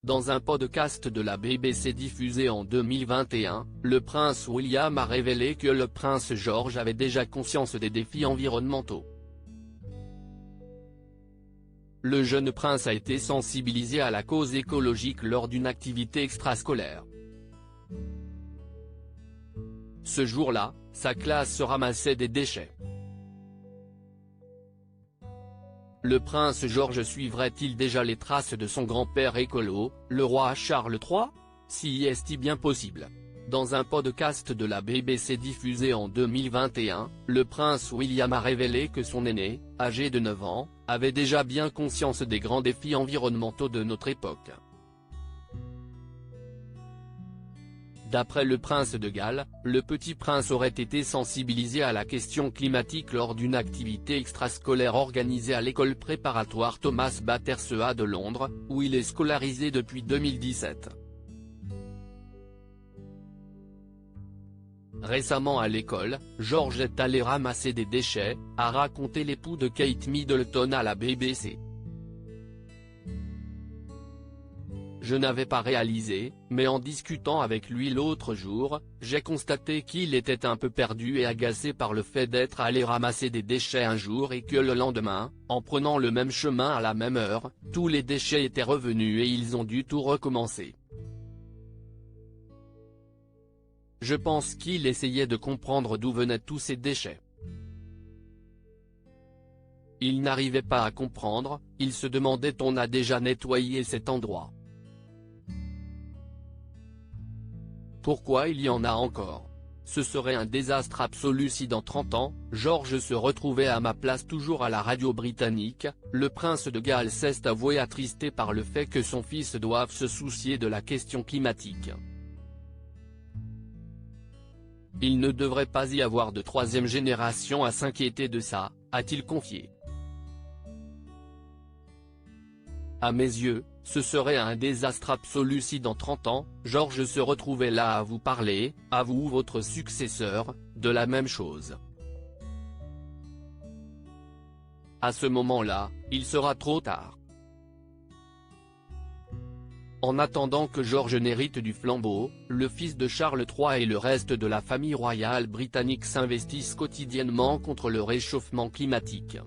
Dans un podcast de la BBC diffusé en 2021, le prince William a révélé que le prince George avait déjà conscience des défis environnementaux. Le jeune prince a été sensibilisé à la cause écologique lors d'une activité extrascolaire. Ce jour-là, sa classe ramassait des déchets. Le prince George suivrait-il déjà les traces de son grand-père écolo, le roi Charles III? Si est-il bien possible. Dans un podcast de la BBC diffusé en 2021, le prince William a révélé que son aîné, âgé de 9 ans, avait déjà bien conscience des grands défis environnementaux de notre époque. D'après le prince de Galles, le petit prince aurait été sensibilisé à la question climatique lors d'une activité extrascolaire organisée à l'école préparatoire Thomas Battersea de Londres, où il est scolarisé depuis 2017. Récemment à l'école, George est allé ramasser des déchets, a raconté l'époux de Kate Middleton à la BBC. Je n'avais pas réalisé, mais en discutant avec lui l'autre jour, j'ai constaté qu'il était un peu perdu et agacé par le fait d'être allé ramasser des déchets un jour et que le lendemain, en prenant le même chemin à la même heure, tous les déchets étaient revenus et ils ont dû tout recommencer. Je pense qu'il essayait de comprendre d'où venaient tous ces déchets. Il n'arrivait pas à comprendre, il se demandait: on a déjà nettoyé cet endroit. Pourquoi il y en a encore? Ce serait un désastre absolu si dans 30 ans, George se retrouvait à ma place toujours à la radio britannique. Le prince de Galles s'est avoué attristé par le fait que son fils doive se soucier de la question climatique. Il ne devrait pas y avoir de troisième génération à s'inquiéter de ça, a-t-il confié. À mes yeux, ce serait un désastre absolu si dans 30 ans, George se retrouvait là à vous parler, à vous ou votre successeur, de la même chose. À ce moment-là, il sera trop tard. En attendant que George n'hérite du flambeau, le fils de Charles III et le reste de la famille royale britannique s'investissent quotidiennement contre le réchauffement climatique.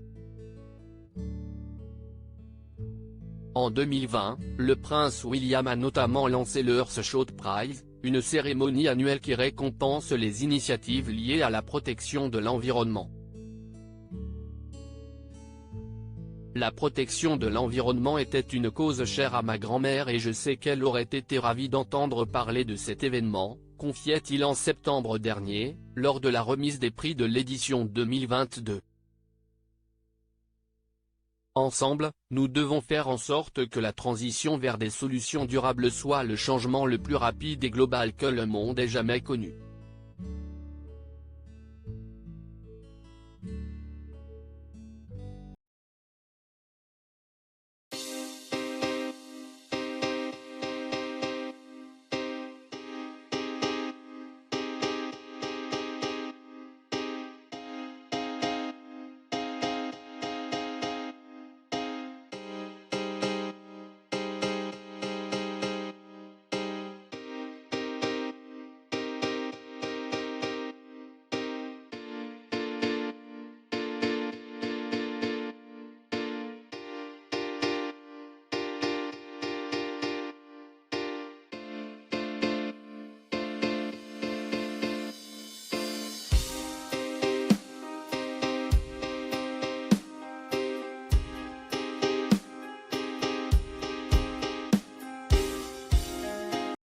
En 2020, le prince William a notamment lancé le Earthshot Prize, une cérémonie annuelle qui récompense les initiatives liées à la protection de l'environnement. La protection de l'environnement était une cause chère à ma grand-mère et je sais qu'elle aurait été ravie d'entendre parler de cet événement, confiait-il en septembre dernier, lors de la remise des prix de l'édition 2022. Ensemble, nous devons faire en sorte que la transition vers des solutions durables soit le changement le plus rapide et global que le monde ait jamais connu.